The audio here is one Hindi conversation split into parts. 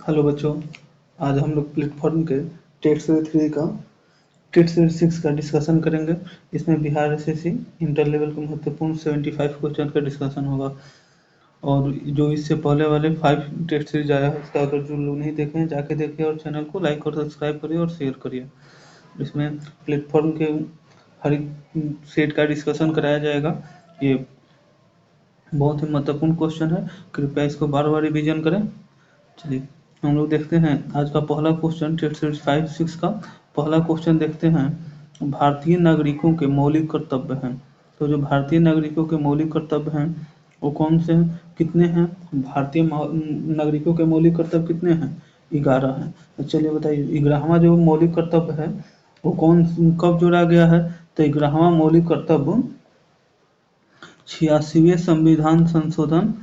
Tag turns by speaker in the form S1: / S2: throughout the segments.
S1: हेलो बच्चों। आज हम लोग प्लेटफॉर्म के टेट सीरीज 3 का टेट सीरीज 6 का डिस्कशन करेंगे। इसमें बिहार एसएससी इंटर लेवल के महत्वपूर्ण 75 क्वेश्चन का डिस्कशन होगा। और जो इससे पहले वाले 5 टेस्ट सीरीज आया है उसका अगर जो लोग नहीं देखे हैं जाके देखिए और चैनल को लाइक और सब्सक्राइब करिए और शेयर करिए। इसमें प्लेटफॉर्म के हर एक सेट का डिस्कशन कराया जाएगा। ये बहुत ही महत्वपूर्ण क्वेश्चन है, कृपया इसको बार बार रिविजन करें। चलिए हम लोग देखते हैं आज का पहला क्वेश्चन टेट सीरीज 5-6 का पहला क्वेश्चन देखते हैं। भारतीय नागरिकों के मौलिक कर्तव्य हैं। तो जो भारतीय नागरिकों के मौलिक कर्तव्य हैं वो कौन से हैं, कितने हैं? भारतीय नागरिकों के मौलिक कर्तव्य कितने हैं? 11 हैं। तो चलिए बताइए 11वां जो मौलिक कर्तव्य है वो कौन कब जोड़ा गया है? तो 11वां मौलिक कर्तव्य 86वें संविधान संशोधन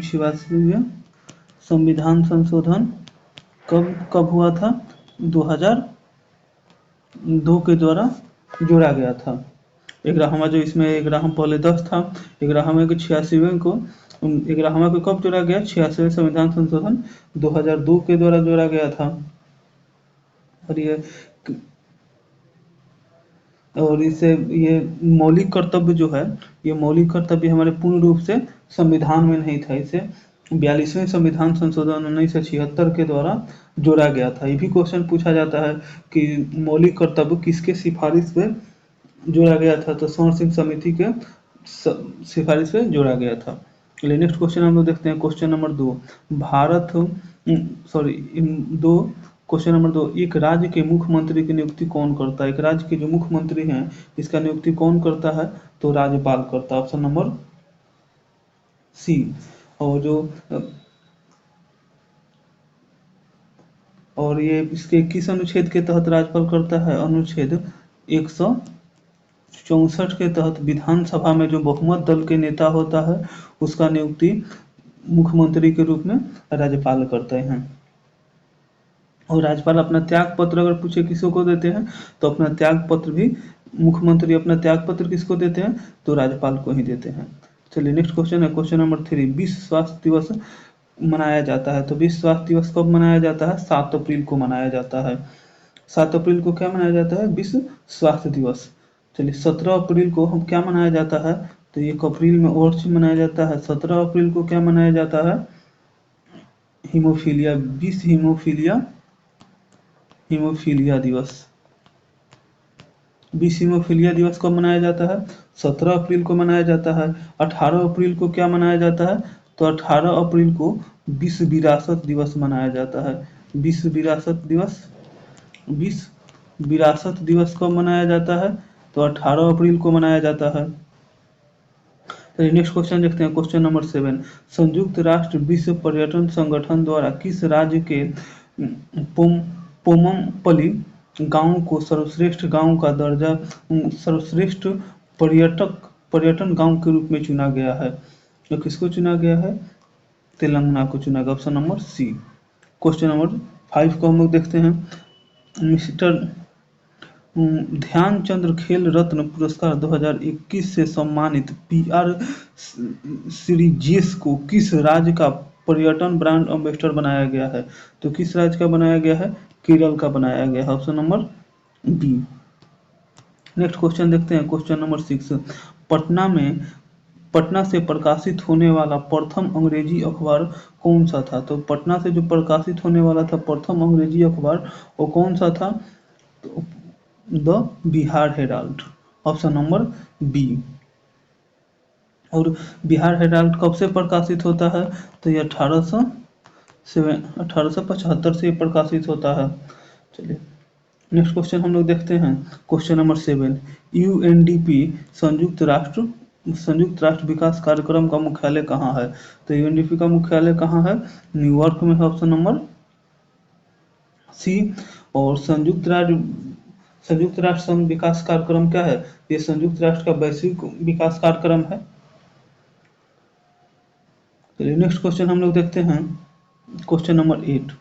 S1: 86वें संविधान संशोधन कब कब हुआ था? 2002 के द्वारा जोड़ा गया था। 11वां जो इसमें 11वां पहले 10 था, 11वां के 86वें को 11वां को कब जोड़ा गया? 86वें संविधान संशोधन 2002 के द्वारा जोड़ा गया था। और इससे ये मौलिक कर्तव्य जो है, ये मौलिक कर्तव्य हमारे पूर्ण रूप से संविधान में नहीं था। इसे 42वें संविधान संशोधन 1976 के द्वारा जोड़ा गया था। ये भी क्वेश्चन पूछा जाता है कि मौलिक कर्तव्य किसके सिफारिश पे जोड़ा गया था? तो स्वर्ण सिंह समिति के सिफारिश पे जोड़ा गया था। चलिए नेक्स्ट क्वेश्चन हम लोग देखते हैं। क्वेश्चन नंबर 2 भारत सॉरी दो क्वेश्चन नंबर 2 एक राज्य के मुख्यमंत्री की नियुक्ति कौन करता है? एक राज्य के जो मुख्यमंत्री हैं इसका नियुक्ति कौन करता है? तो राज्यपाल करता है। Option number C. और जो और ये इसके किस अनुच्छेद के तहत राज्यपाल करता है? अनुच्छेद 164 के तहत विधानसभा में जो बहुमत दल के नेता होता है उसका नियुक्ति मुख्यमंत्री के रूप में राज्यपाल करते हैं। और राज्यपाल अपना त्याग पत्र अगर पूछे किसको को देते हैं तो अपना त्याग पत्र भी मुख्यमंत्री अपना त्याग पत्र किसको देते हैं? तो राज्यपाल को ही देते हैं। चलिए नेक्स्ट क्वेश्चन है क्वेश्चन नंबर 3 विश्व स्वास्थ्य दिवस मनाया जाता है। तो विश्व स्वास्थ्य दिवस कब मनाया जाता है? 7 अप्रैल को मनाया जाता है। 7 अप्रैल को क्या मनाया जाता है? विश्व स्वास्थ्य दिवस। चलिए 17 अप्रैल को हम क्या मनाया जाता है? तो 1 अप्रैल में और चीज मनाया जाता है। 17 अप्रैल को क्या मनाया जाता है? हीमोफीलिया विश्व हीमोफीलिया दिवस। विश्व हीमोफीलिया दिवस कब मनाया जाता है? 17 अप्रैल को मनाया जाता है। 18 अप्रैल को क्या मनाया जाता है? तो 18 अप्रैल को विश्व विरासत दिवस मनाया जाता है। विश्व विरासत दिवस कब मनाया जाता है? तो 18 अप्रैल को मनाया जाता है। तो नेक्स्ट क्वेश्चन देखते हैं क्वेश्चन नंबर 7 संयुक्त राष्ट्र विश्व पर्यटन संगठन द्वारा किस राज्य के पोममपल्ली गांव को सर्वश्रेष्ठ गांव का दर्जा सर्वश्रेष्ठ पर्यटन गांव के रूप में चुना गया है? तो किसको चुना गया है? तेलंगाना को चुना गया। Option number C. Question number 5 को हम लोग देखते हैं। मिस्टर ध्यानचंद खेल रत्न पुरस्कार 2021 से सम्मानित पीआर सीरीजेस को किस राज्य का पर्यटन ब्रांड एम्बेसडर बनाया गया है? तो किस राज्य का बनाया गया है? केरल का बनाया गया है। Option number B. Next question देखते हैं क्वेश्चन नंबर 6 पटना से प्रकाशित होने वाला प्रथम अंग्रेजी अखबार कौन सा था? तो पटना से जो प्रकाशित होने वाला था प्रथम अंग्रेजी अखबार वो कौन सा था? तो the Bihar Herald. Option number B. और बिहार हेराल्ड कब से प्रकाशित होता है? तो ये 1875 से प्रकाशित होता है। चलिए नेक्स्ट क्वेश्चन हम लोग देखते हैं क्वेश्चन नंबर 7 यूएनडीपी संयुक्त राष्ट्र विकास कार्यक्रम का मुख्यालय कहाँ है? तो यूएनडीपी का मुख्यालय कहाँ है? न्यूयॉर्क में है। Option number C. और संयुक्त राष्ट्र संघ विकास कार्यक्रम क्या है? ये संयुक्त राष्ट्र का वैश्विक विकास कार्यक्रम है। चलिए नेक्स्ट क्वेश्चन हम लोग देखते हैं क्वेश्चन नंबर 8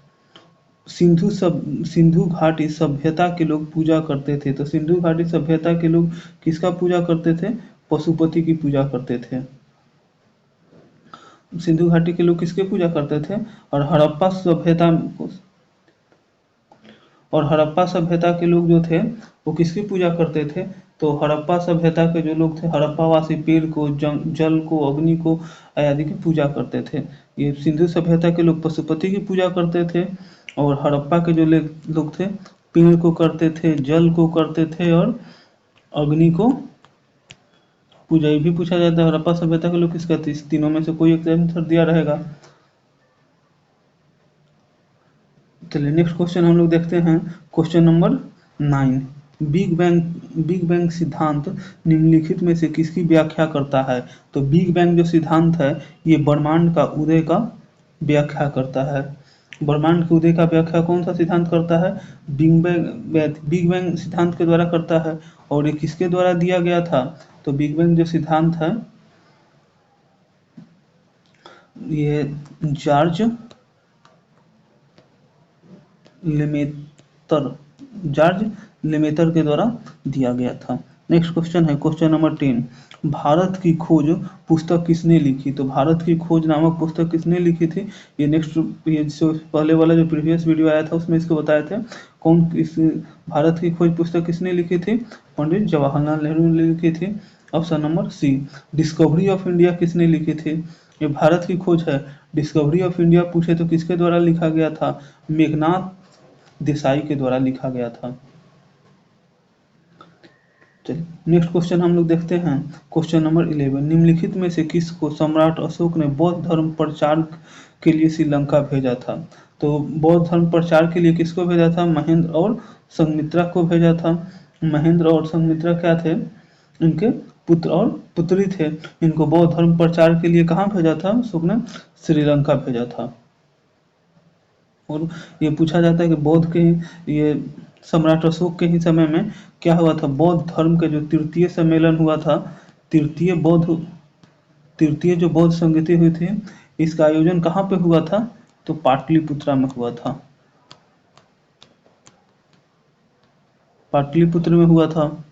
S1: सिंधु घाटी सभ्यता के लोग पूजा करते थे। तो सिंधु घाटी सभ्यता के लोग किसका पूजा करते थे? पशुपति की पूजा करते थे। सिंधु घाटी के लोग किसकी पूजा करते थे? और हड़प्पा सभ्यता के लोग जो थे वो किसकी पूजा करते थे? तो हड़प्पा सभ्यता के जो लोग थे, हड़प्पावासी पेड़ को, जल को, अग्नि को आदि की पूजा करते थे। ये सिंधु सभ्यता के लोग पशुपति की पूजा करते थे, और हड़प्पा के जो लोग थे पेड़ को करते थे, जल को करते थे, और अग्नि को पूजा। ये भी पूछा जाता है हड़प्पा सभ्यता के लोग किसका थे? इस तीनों में से कोई एक आंसर दिया रहेगा। चलिए नेक्स्ट क्वेश्चन हम लोग देखते हैं, क्वेश्चन नंबर 9। बिग बैंग सिद्धांत निम्नलिखित में से किसकी व्याख्या करता है? तो बिग बैंग जो सिद्धांत है ये ब्रह्मांड का उदय का व्याख्या करता है। ब्रह्मांड के उदय का व्याख्या कौन सा सिद्धांत करता है? बिग बैंग सिद्धांत के द्वारा करता है। और ये किसके द्वारा दिया गया था? तो बिग बैंग जो सिद्धांत है ये जॉर्ज लेमेतर जॉर्ज लेमेतर के द्वारा दिया गया था। नेक्स्ट क्वेश्चन है क्वेश्चन नंबर 10। भारत की खोज पुस्तक किसने लिखी? तो भारत की खोज नामक पुस्तक किसने लिखी थी? ये जो पहले वाला जो प्रीवियस वीडियो आया था उसमें इसको बताए थे। भारत की खोज पुस्तक किसने लिखी थी? पंडित जवाहरलाल नेहरू ने लिखी थी। Option number C. Discovery of India किसने लिखी थी? ये भारत की खोज है। डिस्कवरी ऑफ इंडिया पूछे तो किसके द्वारा लिखा गया था? मेघनाथ देसाई के द्वारा लिखा गया था। चलिए नेक्स्ट क्वेश्चन हम लोग देखते हैं, क्वेश्चन नंबर 11। निम्नलिखित में से किसको सम्राट अशोक ने बौद्ध धर्म प्रचार के लिए श्रीलंका भेजा था? तो बौद्ध धर्म प्रचार के लिए किसको भेजा था? महेंद्र और संघमित्रा को भेजा था। महेंद्र और संघमित्रा क्या थे? इनके पुत्र और पुत्री थे। इनको बौद्ध धर्म प्रचार के लिए कहाँ भेजा था? अशोक ने श्रीलंका भेजा था। और ये पूछा जाता है कि बौद्ध के ये सम्राट अशोक के ही समय में क्या हुआ था? बौद्ध धर्म के जो तृतीय सम्मेलन हुआ था, तृतीय जो बौद्ध संगति हुई थी, इसका आयोजन कहाँ पे हुआ था? तो पाटलिपुत्रा में हुआ था। पाटलिपुत्र में हुआ था।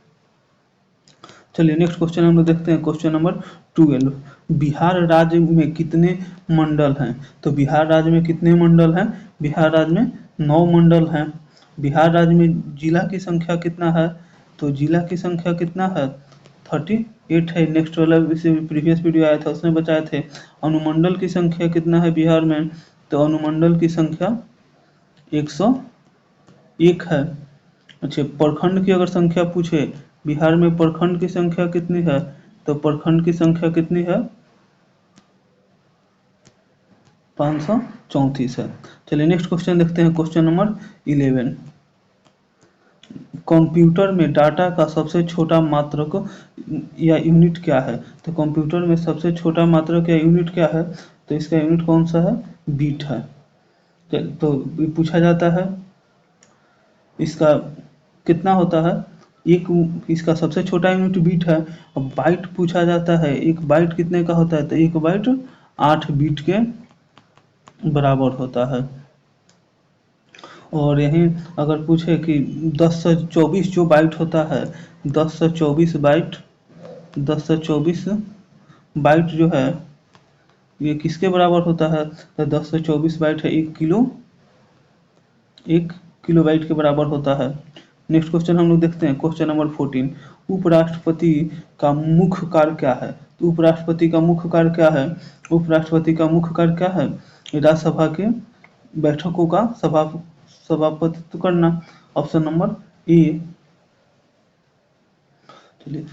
S1: चलिए नेक्स्ट क्वेश्चन हम लोग देखते हैं, क्वेश्चन नंबर 12। बिहार राज्य में कितने मंडल हैं? तो बिहार राज्य में कितने मंडल हैं? बिहार राज्य में 9 मंडल हैं। बिहार राज्य में जिला की संख्या कितना है? तो जिला की संख्या कितना है? 38 है। नेक्स्ट वाला प्रीवियस वीडियो आया था उसमें बताए थे। अनुमंडल की संख्या कितना है बिहार में? तो अनुमंडल की संख्या 101 है। अच्छा, प्रखंड की अगर संख्या पूछे, बिहार में प्रखंड की संख्या कितनी है? तो प्रखंड की संख्या कितनी है? 534 है। चलिए नेक्स्ट क्वेश्चन देखते हैं, क्वेश्चन नंबर 11। कंप्यूटर में डाटा का सबसे छोटा मात्रक या यूनिट क्या है? तो कंप्यूटर में सबसे छोटा मात्रक या यूनिट क्या है? तो इसका यूनिट कौन सा है? बीट है। तो पूछा जाता है इसका कितना होता है? इसका सबसे छोटा यूनिट बीट है। अब बाइट पूछा जाता है, एक बाइट कितने का होता है? तो एक बाइट 8 बीट के बराबर होता है। और यही अगर पूछे कि 10 से 24 जो बाइट होता है, 10 से 24 बाइट जो है ये किसके बराबर होता है? तो 10 से 24 बाइट है 1 किलोबाइट के बराबर होता है। नेक्स्ट क्वेश्चन हम लोग देखते हैं, क्वेश्चन नंबर 14। उपराष्ट्रपति का मुख्य कार्य क्या है? तो उपराष्ट्रपति का मुख्य कार्य क्या है? उपराष्ट्रपति का मुख्य कार्य क्या है? राज्यसभा के बैठकों का सभापतित्व करना। Option number A. चलिए,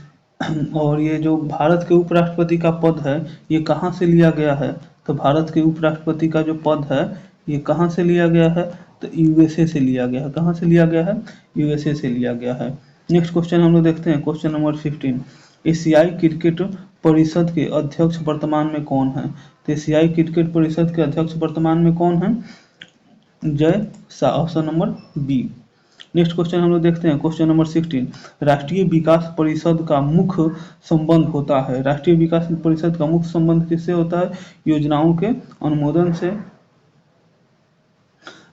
S1: और ये जो भारत के उपराष्ट्रपति का पद है ये कहाँ से लिया गया है? तो भारत के उपराष्ट्रपति का जो पद है ये कहाँ से लिया गया है? तो यूएसए से लिया गया है। कहाँ से लिया गया है? यूएसए से लिया गया है। नेक्स्ट क्वेश्चन हम लोग देखते हैं, क्वेश्चन नंबर 15। एशियाई क्रिकेट परिषद के अध्यक्ष वर्तमान में कौन है? तो एशियाई क्रिकेट परिषद के अध्यक्ष वर्तमान में कौन है? Jay Shah. Option number B. Next question हम लोग देखते हैं, क्वेश्चन नंबर 16। राष्ट्रीय विकास परिषद का मुख्य संबंध होता है। राष्ट्रीय विकास परिषद का मुख्य संबंध किससे होता है? योजनाओं के अनुमोदन से।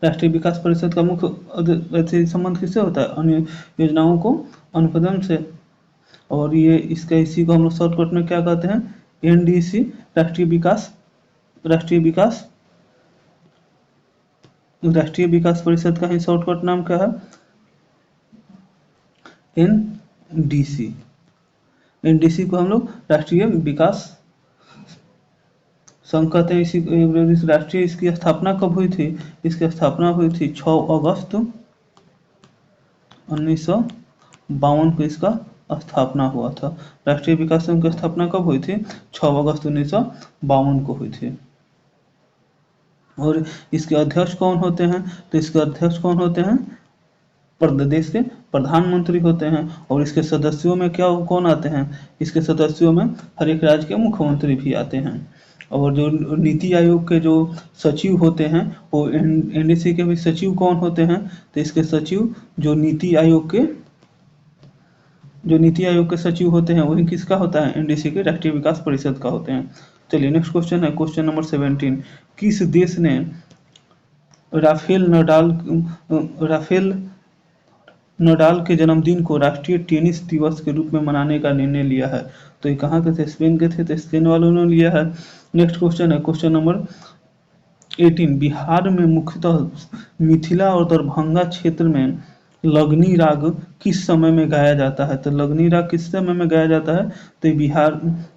S1: राष्ट्रीय विकास परिषद का मुख्य संबंध किससे होता है? योजनाओं को अनुमोदन से। और ये इसी को हम लोग शॉर्टकट में क्या कहते हैं? एनडीसी, राष्ट्रीय विकास राष्ट्रीय विकास परिषद का ही शॉर्टकट नाम क्या है? एनडीसी। एनडीसी को हम लोग राष्ट्रीय विकास संघ कहते हैं। इसी राष्ट्रीय इसकी स्थापना कब हुई थी? इसकी स्थापना हुई थी 6 अगस्त 1952 को इसका स्थापना हुआ था। राष्ट्रीय विकास संघ की स्थापना कब हुई थी? 6 अगस्त 1952 को हुई थी। और इसके अध्यक्ष कौन होते हैं? तो इसके अध्यक्ष कौन होते हैं? प्रदेश के प्रधानमंत्री होते हैं। और इसके सदस्यों में क्या कौन आते हैं? इसके सदस्यों में हर एक राज्य के मुख्यमंत्री भी आते हैं। और जो नीति आयोग के जो सचिव होते हैं वो एनडीसी के भी सचिव कौन होते हैं? तो इसके सचिव जो नीति आयोग के सचिव होते हैं वही किसका होता है? एनडीसी के राष्ट्रीय विकास परिषद का होते हैं। चलिए नेक्स्ट क्वेश्चन है क्वेश्चन नंबर 17। किस देश ने राफेल नडाल के जन्मदिन को राष्ट्रीय टेनिस दिवस के रूप में मनाने का निर्णय लिया है? तो ये कहाँ के थे? स्पेन के थे। तो स्पेन वालों ने लिया है। नेक्स्ट क्वेश्चन है क्वेश्चन नंबर 18। बिहार में मुख्यतः मिथिला और दरभंगा क्षेत्र में लगनी राग किस समय में गाया जाता है? तो लगनी राग किस समय में गाया जाता है? तो बिहार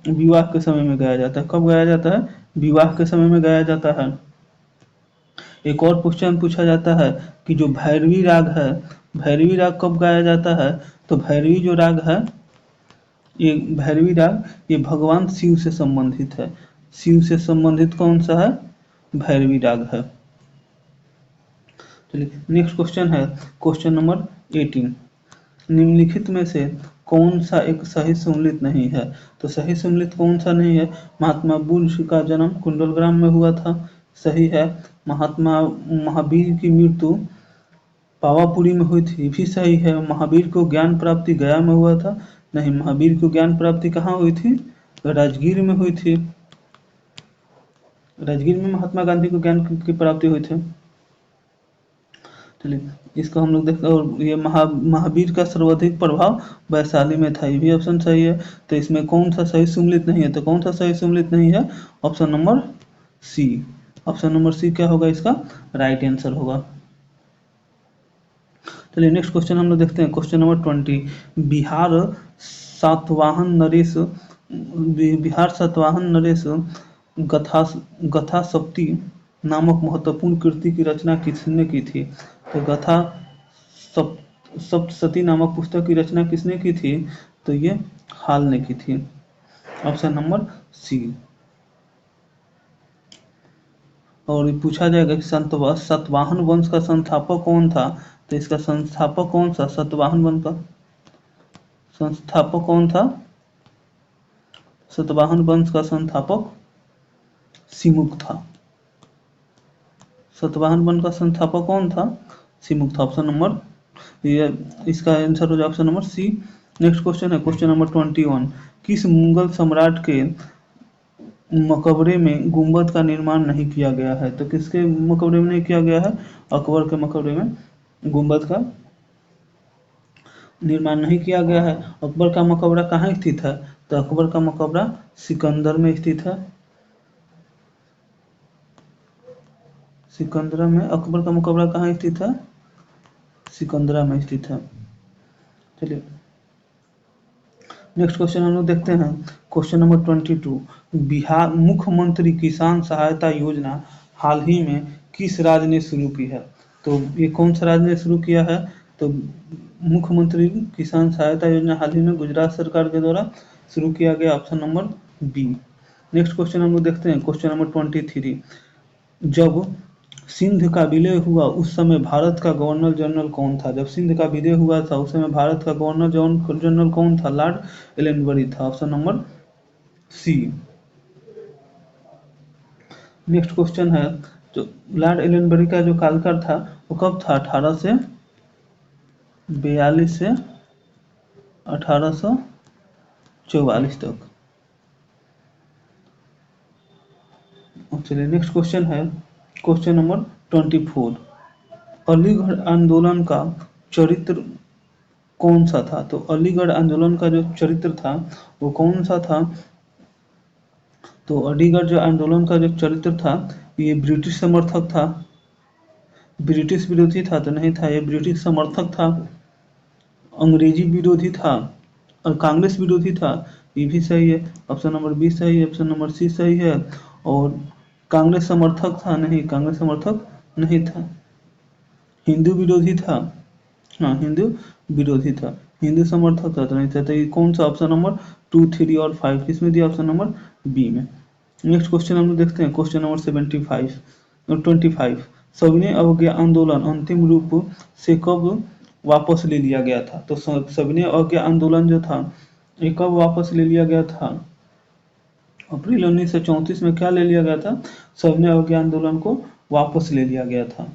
S1: विवाह के समय में गाया जाता है। कब गाया जाता है? विवाह के समय में गाया जाता है। एक और क्वेश्चन पूछा जाता है कि जो भैरवी राग है, भैरवी राग कब गाया जाता है? तो भैरवी जो राग है, ये भैरवी राग ये भगवान शिव से संबंधित है। शिव से संबंधित कौन सा है? भैरवी राग है। चलिए नेक्स्ट क्वेश्चन है क्वेश्चन नंबर 18। निम्नलिखित में से कौन सा एक सही सम्मिलित नहीं है? तो सही सम्मिलित कौन सा नहीं है? महात्मा बुद्ध का जन्म कुंडलग्राम में हुआ था, सही है। महात्मा महावीर की मृत्यु पावापुरी में हुई थी, भी सही है। महावीर को ज्ञान प्राप्ति गया में हुआ था, नहीं। महावीर को ज्ञान प्राप्ति कहाँ हुई थी? राजगीर में हुई थी। राजगीर में महात्मा गांधी को ज्ञान की प्राप्ति हुई थी। चलिए इसको हम लोग देखते हैं। और ये महावीर का सर्वाधिक प्रभाव वैशाली में था, ये भी ऑप्शन सही है। तो इसमें कौन सा सही सम्मिलित नहीं है? तो कौन सा सही सम्मिलित नहीं है? Option number C. Option number C क्या होगा? इसका राइट आंसर होगा। चलिए नेक्स्ट क्वेश्चन हम लोग देखते हैं क्वेश्चन नंबर 20। बिहार सातवाहन नरेश गथा सप्ती नामक महत्वपूर्ण कृति की रचना किसने की थी? तो गथा सप्तशती नामक पुस्तक की रचना किसने की थी? तो ये हाल ने की थी। Option number C. और पूछा जाएगा कि सातवाहन वंश का संस्थापक कौन था? तो इसका संस्थापक कौन सा? सातवाहन वंश का संस्थापक कौन था? सातवाहन वंश का संस्थापक सिमुक था। सातवाहन वंश का संस्थापक कौन था? सिमुक था। ऑप्शन नंबर ये इसका आंसर हो जाए option number C. Next question है क्वेश्चन नंबर 21। किस मुगल सम्राट के मकबरे में गुंबद का निर्माण नहीं किया गया है? तो किसके मकबरे में नहीं किया गया है? अकबर के मकबरे में गुंबद का निर्माण नहीं किया गया है। अकबर का मकबरा कहाँ स्थित है? तो अकबर का मकबरा सिकंदर में स्थित है। सिकंदरा में अकबर का मकबरा कहाँ स्थित है? सिकंदरा में स्थित है। चलिए नेक्स्ट क्वेश्चन हम लोग देखते हैं क्वेश्चन नंबर 22। बिहार मुख्यमंत्री किसान सहायता योजना हाल ही में किस राज्य ने शुरू की है? तो ये कौन सा राज्य ने शुरू किया है? तो मुख्यमंत्री किसान सहायता योजना हाल ही में गुजरात सरकार के द्वारा शुरू किया गया। Option number B. Next question हम लोग देखते हैं क्वेश्चन नंबर 23। जब सिंध का विलय हुआ उस समय भारत का गवर्नर जनरल कौन था? जब सिंध का विलय हुआ था उस समय भारत का गवर्नर जनरल कौन था? लॉर्ड एलनबरी था। Option number C. Next question है जो लॉर्ड एलनबरी का जो कार्यकाल था वो कब था? 1842 से 1844 तक। चलिए नेक्स्ट क्वेश्चन है क्वेश्चन नंबर 24। अलीगढ़ आंदोलन का चरित्र कौन सा था? तो अलीगढ़ आंदोलन का जो चरित्र था वो कौन सा था? तो अलीगढ़ जो आंदोलन का जो चरित्र था, ये ब्रिटिश समर्थक था, ब्रिटिश विरोधी था तो नहीं था, ये ब्रिटिश समर्थक था, अंग्रेजी विरोधी था और कांग्रेस विरोधी था, ये भी सही है। ऑप्शन नंबर बी सही है, ऑप्शन नंबर सी सही है। और कांग्रेस समर्थक था नहीं, कांग्रेस समर्थक नहीं था, हिंदू विरोधी था, हाँ हिंदू विरोधी था, हिंदू समर्थक था तो नहीं था। तो ये कौन सा ऑप्शन नंबर 2, 3 और 5 किसमें दिया, ऑप्शन नंबर बी में। नेक्स्ट क्वेश्चन हम लोग देखते हैं, क्वेश्चन नंबर 75 और 25। सविनय अवज्ञा आंदोलन अंतिम रूप से कब वापस ले लिया गया था? तो सविनय अवज्ञा आंदोलन जो था ये कब वापस ले लिया गया था? अप्रैल 1934 में क्या ले लिया गया था? सविनय अवज्ञा आंदोलन को वापस ले लिया गया था।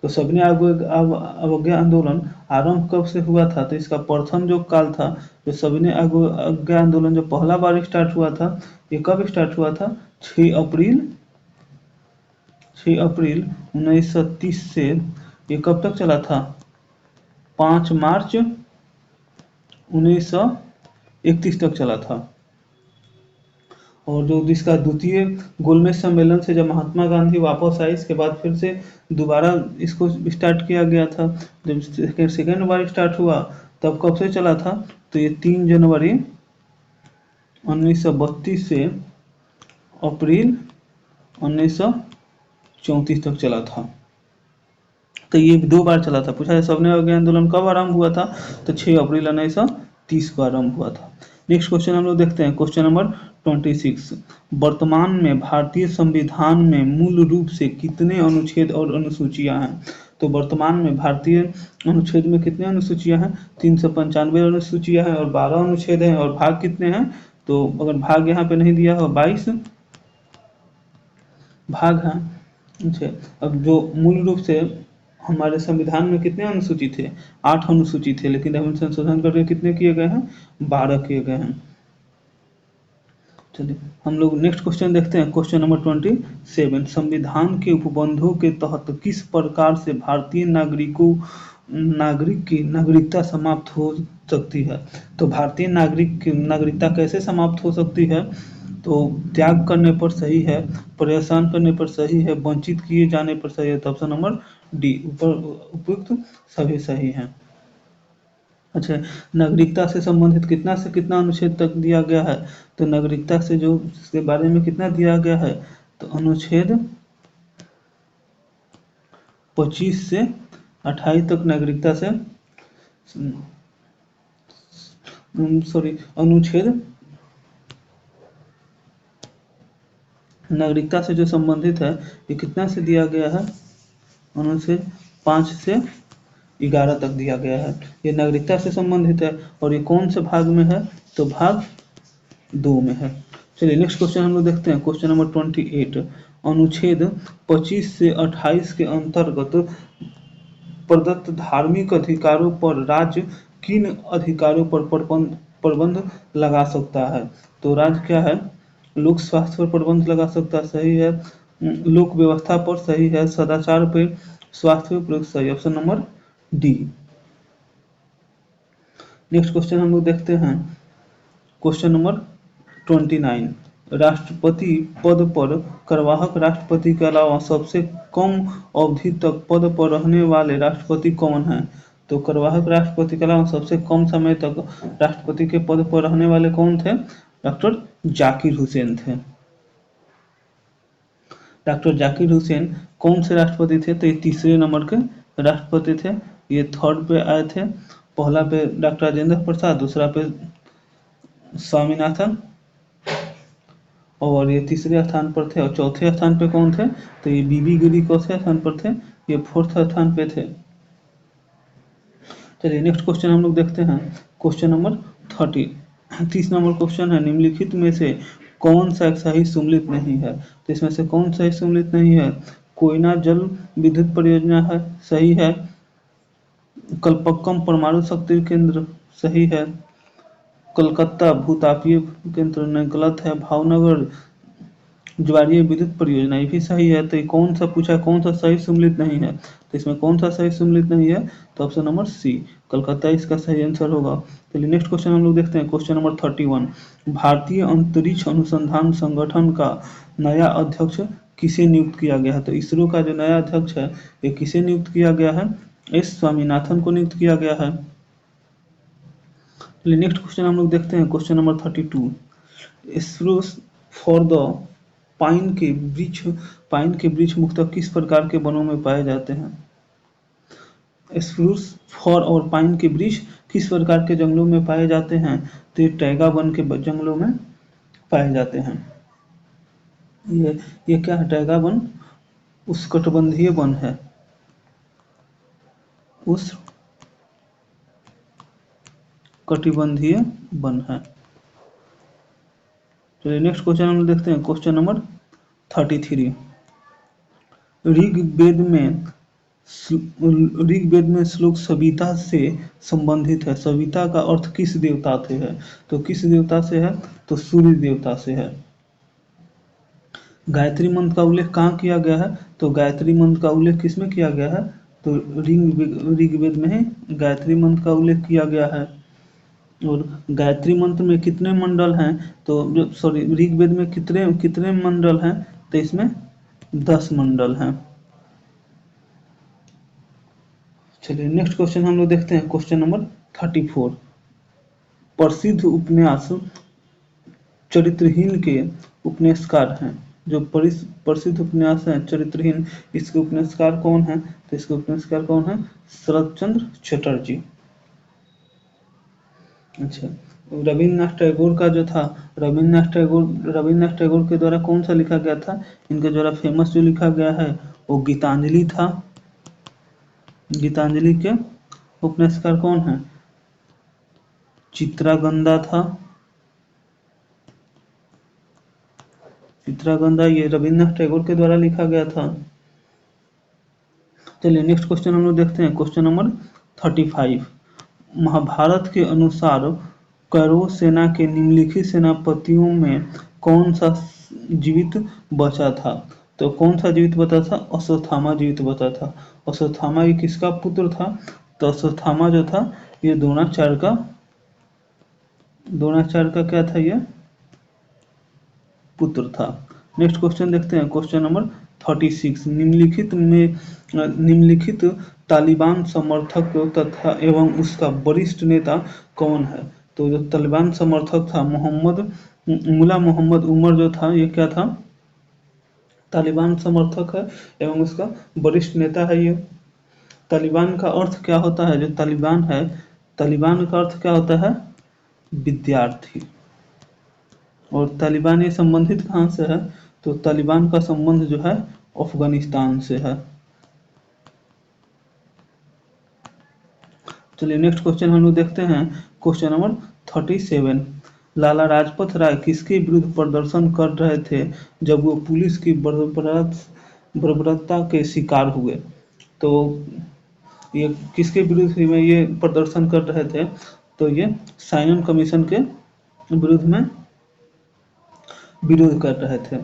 S1: तो सविनय अवज्ञा आंदोलन आरंभ कब से हुआ था? तो इसका प्रथम जो काल था, जो सविनय अवज्ञा आंदोलन जो पहला बार स्टार्ट हुआ था, ये कब स्टार्ट हुआ था? 6 अप्रैल 1930 से ये कब तक चला था? 5 मार्च 1931 तक चला था। और जो इसका द्वितीय गोलमेज सम्मेलन से जब महात्मा गांधी वापस आए, इसके बाद फिर से दोबारा इसको स्टार्ट किया गया था। जब सेकेंड बार स्टार्ट हुआ तब कब से चला था? तो ये 3 जनवरी 1932 से अप्रैल 1934 तक चला था। तो ये 2 बार चला था। पूछा है सविनय अवज्ञा आंदोलन कब आरंभ हुआ था? तो 6 अप्रैल 1930 को आरंभ हुआ था। नेक्स्ट क्वेश्चन हम लोग देखते हैं, क्वेश्चन नंबर 26। वर्तमान में भारतीय संविधान में मूल रूप से कितने अनुच्छेद और अनुसूचियां हैं? तो वर्तमान में भारतीय अनुच्छेद में कितने अनुसूचियां हैं? 395 अनुसूचियां हैं और 12 अनुच्छेद हैं। और भाग कितने हैं? तो अगर भाग यहाँ पे नहीं दिया हो, 22 भाग हैं। अच्छा, अब जो मूल रूप से हमारे संविधान में कितने अनुसूची थे? 8 अनुसूची थे, लेकिन अब संशोधन करके कितने किए गए हैं? 12 किए गए हैं। चलिए हम लोग नेक्स्ट क्वेश्चन देखते हैं, क्वेश्चन नंबर 27। संविधान के उपबंधों के तहत किस प्रकार से भारतीय नागरिक की नागरिकता समाप्त हो सकती है? तो भारतीय नागरिक की नागरिकता कैसे समाप्त हो सकती है? तो त्याग करने पर सही है, परेशान करने पर सही है, वंचित किए जाने पर सही है। तो ऑप्शन नंबर डी ऊपर उपयुक्त सभी सही हैं। अच्छा, नागरिकता से संबंधित कितना से कितना अनुच्छेद तक दिया गया है? तो नागरिकता से जो इसके बारे में कितना दिया गया है? तो अनुच्छेद 25 से 28 तक नागरिकता से अनुच्छेद नागरिकता से जो संबंधित है ये कितना से दिया गया है? अनुच्छेद 5 से 11 तक दिया गया है। ये नागरिकता से संबंधित है और ये कौन से भाग में है? तो भाग 2 में है। चलिए नेक्स्ट क्वेश्चन हम लोग देखते हैं, क्वेश्चन नंबर 28। अनुच्छेद 25 से 28 के अंतर्गत प्रदत्त धार्मिक अधिकारों पर राज्य किन अधिकारों पर प्रतिबंध लगा सकता है? तो राज्य क्या है? लोक स्वास्थ्य पर प्रतिबंध लगा सकता है, सही है। लोक व्यवस्था पर सही है, सदाचार पे, स्वास्थ्य पर सही, option number D. Next question हम लोग देखते हैं, क्वेश्चन नंबर 29। राष्ट्रपति पद पर कार्यवाहक राष्ट्रपति के अलावा सबसे कम अवधि तक पद पर रहने वाले राष्ट्रपति कौन हैं? तो कार्यवाहक राष्ट्रपति के अलावा सबसे कम समय तक राष्ट्रपति के पद पर रहने वाले कौन थे? डॉक्टर जाकिर हुसैन थे। डॉक्टर जाकिर हुसैन कौन से राष्ट्रपति थे? तो ये तीसरे नंबर के राष्ट्रपति थे। ये थर्ड पे आए थे। पहला पे डॉक्टर राजेंद्र प्रसाद, दूसरा पे स्वामीनाथन, और ये तीसरे स्थान पर थे। और चौथे स्थान पे कौन थे? तो ये बीबी गिरी चौथे स्थान पर थे, ये फोर्थ स्थान पे थे। चलिए नेक्स्ट क्वेश्चन हम लोग देखते हैं, क्वेश्चन नंबर 30 नंबर क्वेश्चन है, निम्नलिखित में से कौन सा सही सम्मिलित नहीं है? तो इसमें से कौन सही सम्मिलित नहीं है? कोयना जल विद्युत परियोजना है, सही है। कलपक्कम परमाणु शक्ति केंद्र, सही है। कलकत्ता भूतापीय केंद्र ने गलत है। भावनगर ज्वारीय विद्युत परियोजना, ये भी सही है। तो ये कौन सा पूछा, कौन सा सही सम्मिलित नहीं है? तो इसमें कौन सा सही सम्मिलित नहीं है? तो ऑप्शन नंबर सी, कलकत्ता इसका सही आंसर होगा। चलिए नेक्स्ट क्वेश्चन हम लोग देखते हैं, क्वेश्चन नंबर 31। भारतीय अंतरिक्ष अनुसंधान संगठन का नया अध्यक्ष किसे नियुक्त किया गया है? तो इसरो का जो नया अध्यक्ष है ये किसे नियुक्त किया गया है? एस स्वामीनाथन को नियुक्त किया गया है। चलिए नेक्स्ट क्वेश्चन हम लोग देखते हैं, question number 32। Spruce for the pine के वृक्ष मुख्यतः किस प्रकार के वनों में पाए जाते हैं? स्प्रूस फॉर और पाइन के वृक्ष किस प्रकार के जंगलों में पाए जाते हैं? तो ये टैगा वन के जंगलों में पाए जाते हैं। ये क्या है? टैगा वन उष्णकटिबंधीय वन है। उष्णकटिबंधीय वन है। चलिए नेक्स्ट क्वेश्चन हम देखते हैं, क्वेश्चन नंबर 33। ऋग्वेद में श्लोक सविता से संबंधित है। सविता का अर्थ किस देवता से है? तो किस देवता से है? तो सूर्य देवता से है। गायत्री मंत्र का उल्लेख कहाँ किया गया है? तो गायत्री मंत्र का उल्लेख किसमें किया गया है? तो ऋग्वेद में ही गायत्री मंत्र का उल्लेख किया गया है। और गायत्री मंत्र में कितने मंडल हैं? तो सॉरी, ऋग्वेद में कितने कितने मंडल हैं? तो इसमें 10 मंडल हैं। चलिए नेक्स्ट क्वेश्चन हम लोग देखते हैं, क्वेश्चन नंबर 34। प्रसिद्ध उपन्यास चरित्रहीन के उपन्यासकार हैं। जो प्रसिद्ध उपन्यास है चरित्रहीन, इसके उपन्यासकार कौन है? तो इसके उपन्यासकार कौन है? शरत चंद्र चटर्जी। अच्छा, रविन्द्रनाथ टैगोर का जो था, रविन्द्रनाथ टैगोर के द्वारा कौन सा लिखा गया था? इनके द्वारा फेमस जो लिखा गया है वो गीतांजलि था। गीतांजलि के उपन्यासकार कौन है? चित्रागंधा था। चित्रागंधा ये रविन्द्रनाथ टैगोर के द्वारा लिखा गया था। चलिए नेक्स्ट क्वेश्चन हम लोग देखते हैं, क्वेश्चन नंबर 35। महाभारत के अनुसार कौरव सेना के निम्नलिखित सेनापतियों में कौन सा जीवित बचा था? तो कौन सा जीवित बचा था? अश्वत्थामा जीवित बचा था। अश्वत्थामा ये किसका पुत्र था? तो अश्वत्थामा जो था ये द्रोणाचार्य का क्या था? ये पुत्र था। नेक्स्ट क्वेश्चन देखते हैं, क्वेश्चन नंबर 36। निम्नलिखित तालिबान समर्थक तथा एवं उसका वरिष्ठ नेता कौन है? तो जो तालिबान समर्थक था मुल्ला मोहम्मद उमर जो था, ये क्या था? तालिबान समर्थक है एवं उसका वरिष्ठ नेता है ये। तालिबान का अर्थ क्या होता है? जो तालिबान है, तालिबान का अर्थ क्या होता है? विद्यार्थी। और तालिबान ये संबंधित कहाँ से है? तो तालिबान का संबंध जो है अफगानिस्तान से है। चलिए नेक्स्ट क्वेश्चन हम लोग देखते हैं, क्वेश्चन नंबर 37। लाला लाजपत राय किसके विरुद्ध प्रदर्शन कर रहे थे जब वो पुलिस की बर्बरता के शिकार हुए? तो ये किसके विरुद्ध में ये प्रदर्शन कर रहे थे? तो ये साइमन कमीशन के विरुद्ध में विरोध कर रहे थे।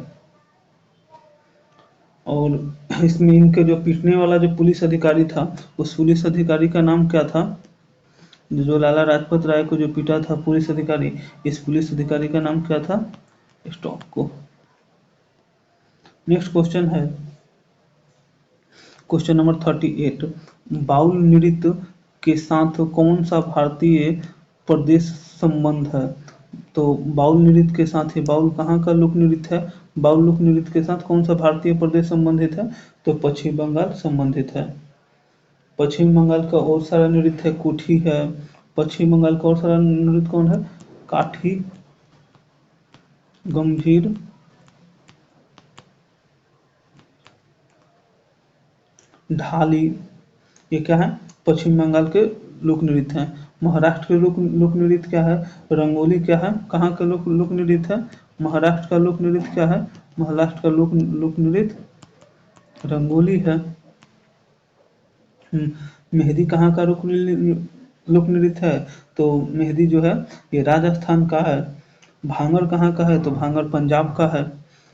S1: और इसमें इनके जो पीटने वाला जो पुलिस अधिकारी था, उस पुलिस अधिकारी का नाम क्या था? जो लाला लाजपत राय को जो पीटा था पुलिस अधिकारी, इस पुलिस अधिकारी का नाम क्या था? स्टॉप को। नेक्स्ट क्वेश्चन है क्वेश्चन नंबर 38। बाउल नृत्य के साथ कौन सा भारतीय प्रदेश संबंध है? तो बाउल नृत्य के साथ ही, बाउल कहाँ का लोक नृत्य है? बाउल लोक नृत्य के साथ कौन सा भारतीय प्रदेश संबंधित है? तो पश्चिम बंगाल संबंधित है। पश्चिम बंगाल का और सारा नृत्य है कुठी है। पश्चिम बंगाल का और सारा नृत्य कौन है? काठी, गंभीर, ढाली। ये क्या है? पश्चिम बंगाल के लोक नृत्य हैं। महाराष्ट्र के लोक नृत्य क्या है? रंगोली क्या है? कहाँ का लोक नृत्य है? महाराष्ट्र का लोक नृत्य क्या है? महाराष्ट्र का लोक नृत्य रंगोली है। मेहंदी कहाँ का लोक नृत्य है? तो मेहंदी जो है ये राजस्थान का है। भांगड़ कहाँ का है? तो भांगड़ पंजाब का है।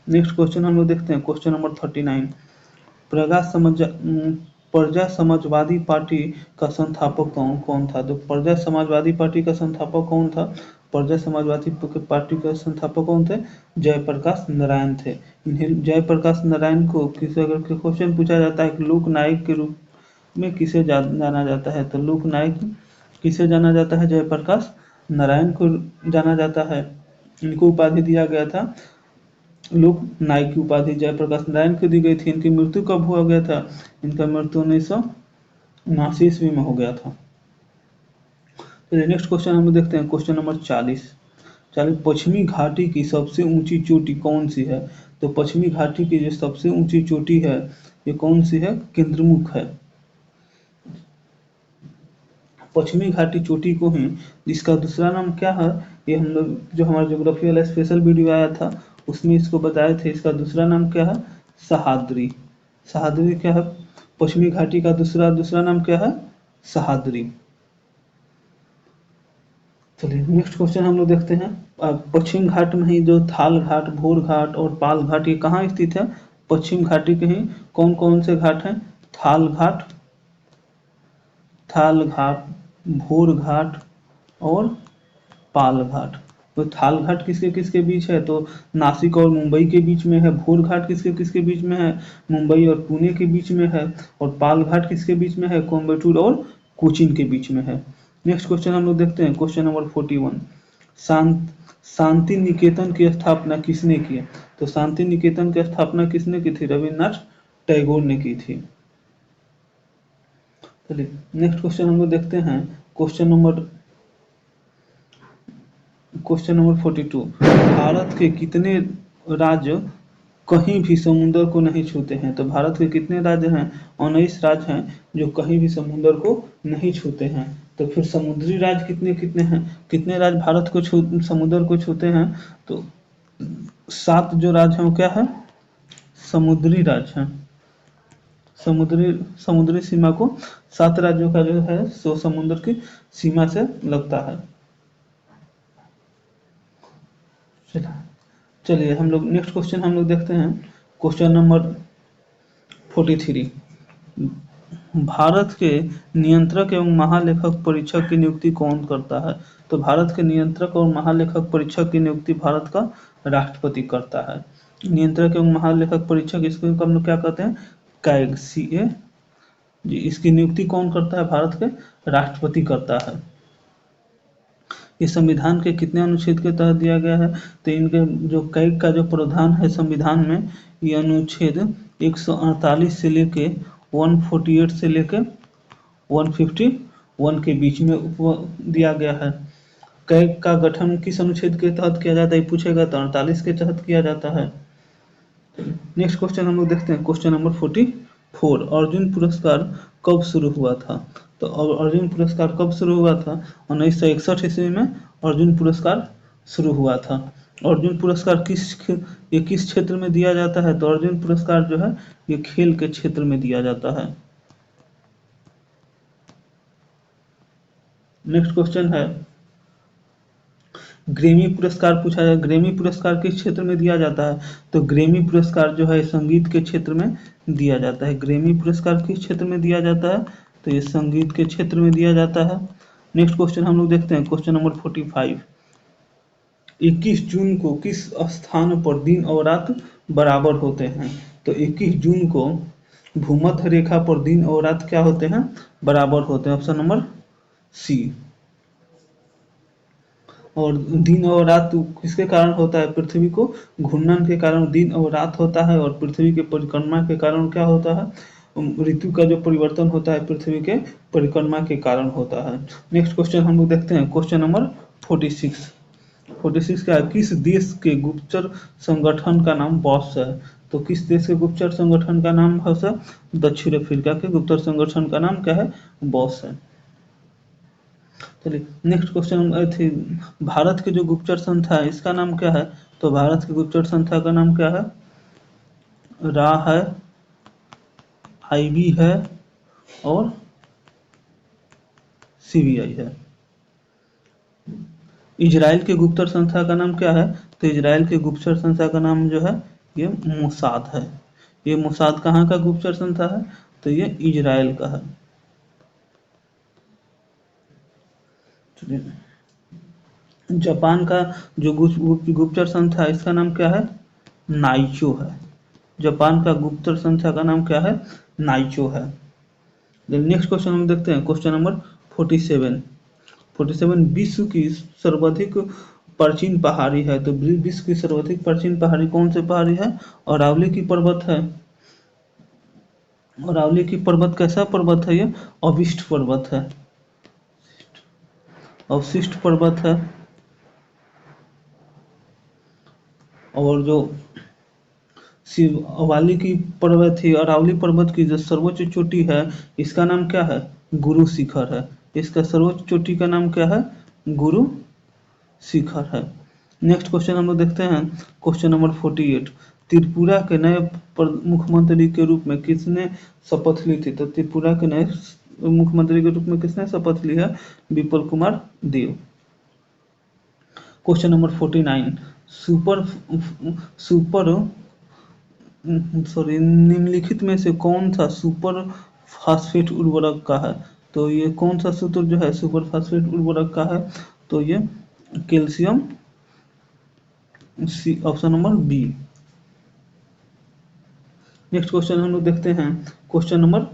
S1: नेक्स्ट क्वेश्चन हम लोग देखते हैं, क्वेश्चन नंबर 39। प्रजा समाजवादी पार्टी का संस्थापक कौन था? तो प्रजा समाजवादी पार्टी का संस्थापक कौन था? प्रजा समाजवादी पार्टी का संस्थापक कौन थे? जयप्रकाश नारायण थे। इन्हें जयप्रकाश नारायण को किसी अगर क्वेश्चन पूछा जाता है कि लोक नायक के रूप में किसे जाना जाता है, तो लोक नायक किसे जाना जाता है? जयप्रकाश नारायण को जाना जाता है। इनको उपाधि दिया गया था लोक नायक की उपाधि जयप्रकाश नारायण को दी गई थी। इनकी मृत्यु कब हुआ गया था? इनका मृत्यु 1979 ईस्वी में हो गया था। चलिए नेक्स्ट क्वेश्चन हम लोग देखते हैं, क्वेश्चन नंबर 40। पश्चिमी घाटी की सबसे ऊंची चोटी कौन सी है? तो पश्चिमी घाटी की जो सबसे ऊंची चोटी है ये कौन सी है? केंद्रमुख है। पश्चिमी घाटी चोटी को ही, इसका दूसरा नाम क्या है? ये हम लोग जो हमारा ज्योग्राफी वाला स्पेशल वीडियो आया था उसमें इसको बताए थे। इसका दूसरा नाम क्या है? सह्याद्री। सह्याद्री क्या है? पश्चिमी घाटी का दूसरा नाम क्या है? सह्याद्री। चलिए नेक्स्ट क्वेश्चन हम लोग देखते हैं। पश्चिम घाट में ही जो थाल घाट, भोर घाट और पाल घाट ये कहाँ स्थित है? पश्चिम घाटी के ही कौन कौन से घाट हैं? थाल घाट, भोर घाट और पाल घाट। तो थाल घाट किसके किसके बीच है? तो नासिक और मुंबई के बीच में है। भोर घाट किसके किसके बीच में है? मुंबई और पुणे के बीच में है। और पाल घाट किसके बीच में है? कोयम्बटूर और कोचीन के बीच में है। नेक्स्ट क्वेश्चन हम लोग देखते हैं, क्वेश्चन नंबर 41। शांति निकेतन की स्थापना किसने की? तो शांति निकेतन की स्थापना किसने की थी? रविन्द्रनाथ टैगोर ने की थी। चलिए नेक्स्ट क्वेश्चन हम लोग देखते हैं, क्वेश्चन नंबर 42। भारत के कितने राज्य कहीं भी समुद्र को नहीं छूते हैं? तो भारत के कितने राज्य हैं? 19 राज्य हैं जो कहीं भी समुद्र को नहीं छूते हैं। तो फिर समुद्री राज्य कितने कितने हैं? कितने राज्य भारत को समुद्र को छूते हैं? तो 7 जो राज्य हैं वो क्या है? समुद्री राज्य हैं। समुद्री सीमा को 7 राज्यों का जो है सो समुद्र की सीमा से लगता है। चलिए हम लोग नेक्स्ट क्वेश्चन हम लोग देखते हैं, क्वेश्चन नंबर 43। भारत के नियंत्रक एवं महालेखक परीक्षक की नियुक्ति कौन करता है? तो भारत के नियंत्रक और महालेखक परीक्षक की नियुक्ति भारत का राष्ट्रपति करता है। नियंत्रक एवं महालेखक परीक्षक इसको हम लोग क्या कहते हैं? कैग, CA जी। इसकी नियुक्ति कौन करता है? भारत के राष्ट्रपति करता है। ये संविधान के कितने अनुच्छेद के तहत दिया गया है? तो इनके जो कैग का जो प्रावधान है संविधान में, ये अनुच्छेद 148 से लेके 148 से लेके 151 के बीच में दिया गया है। कैग का गठन किस अनुच्छेद के तहत किया जाता है पूछेगा तो 48 के तहत किया जाता है। नेक्स्ट क्वेश्चन हम लोग देखते हैं, क्वेश्चन नंबर 44। अर्जुन पुरस्कार कब शुरू हुआ था? तो अर्जुन पुरस्कार कब शुरू हुआ था? 1961 ईस्वी में अर्जुन पुरस्कार शुरू हुआ था। अर्जुन पुरस्कार किस क्षेत्र में दिया जाता है? तो अर्जुन पुरस्कार जो है ये खेल के क्षेत्र में दिया जाता है। नेक्स्ट क्वेश्चन है, ग्रेमी पुरस्कार पूछा जाए। ग्रेमी पुरस्कार किस क्षेत्र में दिया जाता है? तो ग्रेमी पुरस्कार जो है संगीत के क्षेत्र में दिया जाता है। ग्रेमी पुरस्कार किस क्षेत्र में दिया जाता है? तो ये संगीत के क्षेत्र में दिया जाता है। नेक्स्ट क्वेश्चन हम लोग देखते हैं, क्वेश्चन नंबर 45। 21 जून को किस स्थान पर दिन और रात बराबर होते हैं? तो 21 जून को भूमध्य रेखा पर दिन और रात क्या होते हैं? बराबर होते हैं। Option number C। और दिन और रात किसके कारण होता है? पृथ्वी को घूर्णन के कारण दिन और रात होता है। और पृथ्वी के परिक्रमा के कारण क्या होता है? ऋतु का जो परिवर्तन होता है पृथ्वी के परिक्रमा के कारण होता है। नेक्स्ट क्वेश्चन हम लोग देखते हैं, क्वेश्चन नंबर 46 क्या है? किस देश के गुप्तचर संगठन का नाम बॉस है? तो किस देश के गुप्तचर संगठन का नाम है? दक्षिण अफ्रीका के गुप्तचर संगठन का नाम क्या है? बॉस है। चलिए नेक्स्ट क्वेश्चन थी, भारत के जो गुप्तचर संस्था है इसका नाम क्या है? तो भारत की गुप्तचर संस्था का नाम क्या है? रा है, IB है और CBI है। इजराइल के गुप्तचर संस्था का नाम क्या है? तो इजराइल के गुप्तचर संस्था का नाम जो है ये मोसाद है। ये मोसाद कहाँ का गुप्तचर संस्था है? तो ये इजराइल का है। जापान का जो गुप्तचर संस्था है इसका नाम क्या है? नाइचो है। जापान का गुप्तचर संस्था का नाम क्या है? नाइचो है। नेक्स्ट क्वेश्चन हम देखते हैं, क्वेश्चन नंबर 47। 47 विश्व की सर्वाधिक प्राचीन पहाड़ी है, तो विश्व की सर्वाधिक प्राचीन पहाड़ी कौन सी पहाड़ी है? अरावली की पर्वत है। अरावली की पर्वत कैसा पर्वत है? ये अविष्ट पर्वत है, अवशिष्ट पर्वत है। और जो शिव अरावली की पर्वत थी, अरावली पर्वत की जो सर्वोच्च चोटी है इसका नाम क्या है? गुरु शिखर है। इसका सर्वोच्च चोटी का नाम क्या है? गुरु शिखर है। नेक्स्ट क्वेश्चन हम लोग देखते हैं, क्वेश्चन नंबर 48। त्रिपुरा के नए मुख्यमंत्री के रूप में किसने शपथ ली थी? तो त्रिपुरा के नए मुख्यमंत्री के रूप में किसने शपथ ली है? Vipul Kumar Dev. Question number 49। Super super sorry निम्नलिखित में से कौन सा सुपर फास्फेट उर्वरक का है? तो ये कौन सा सूत्र जो है सुपर फास्फेट उर्वरक का है? तो ये calcium C, option number B. Next question हम लोग देखते हैं, क्वेश्चन नंबर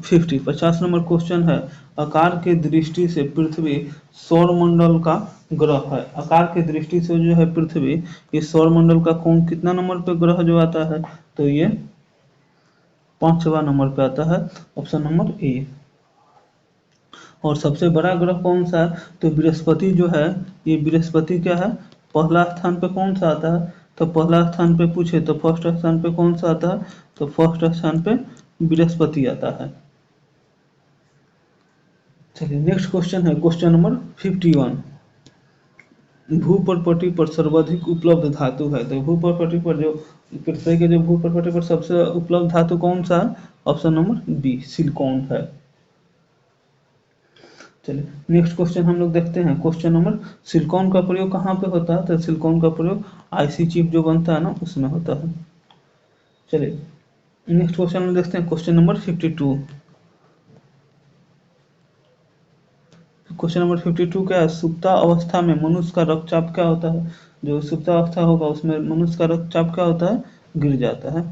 S1: 50 नंबर क्वेश्चन है, आकार के दृष्टि से पृथ्वी सौरमंडल का ग्रह है। आकार के दृष्टि से जो है पृथ्वी, ये सौरमंडल का कौन कितना नंबर पे ग्रह जो आता है? तो ये 5वां नंबर पे आता है, ऑप्शन नंबर ए। और सबसे बड़ा ग्रह कौन सा है? तो बृहस्पति जो है, ये बृहस्पति क्या है? पहला स्थान पे कौन सा आता है? तो पहला स्थान पे पूछे तो फर्स्ट स्थान पे कौन सा आता है? तो फर्स्ट स्थान पे बृहस्पति आता है। चलिए नेक्स्ट क्वेश्चन है, क्वेश्चन नंबर 51। भूप्रपटी पर सर्वाधिक उपलब्ध धातु है, तो भूप्रपटी पर जो पृथ्वी के जो भूप्रपटी पर सबसे उपलब्ध धातु कौन सा है? ऑप्शन नंबर बी सिलिकॉन है। चलिए नेक्स्ट क्वेश्चन हम लोग देखते हैं, क्वेश्चन नंबर, सिलिकॉन का प्रयोग कहाँ पे होता है? तो सिलिकॉन का प्रयोग आईसी चिप जो बनता है ना उसमें होता है। चलिए नेक्स्ट क्वेश्चन हम देखते हैं, क्वेश्चन नंबर 52। क्वेश्चन नंबर 52 क्या है? सुप्ता अवस्था में मनुष्य का रक्तचाप क्या होता है? जो सुप्ता अवस्था होगा उसमें मनुष्य का रक्तचाप क्या होता है? गिर जाता है।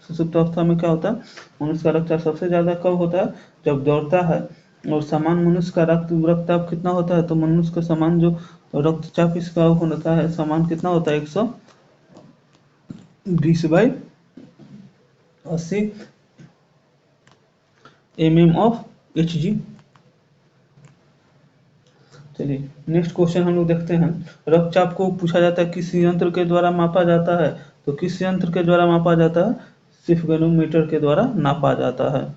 S1: सुप्त अवस्था में क्या होता है? मनुष्य का रक्तचाप सबसे ज्यादा कब होता है? जब दौड़ता है। और सामान्य मनुष्य का रक्तचाप कितना होता है? तो मनुष्य का समान जो रक्तचाप इसका होता है समान कितना होता है? 120/80 mm ऑफ Hg। चलिए नेक्स्ट क्वेश्चन हम लोग देखते हैं, रक्तचाप को पूछा जाता है किस यंत्र के द्वारा मापा जाता है? तो किस यंत्र के द्वारा मापा जाता है? स्फिग्नोमीटर के द्वारा नापा जाता है।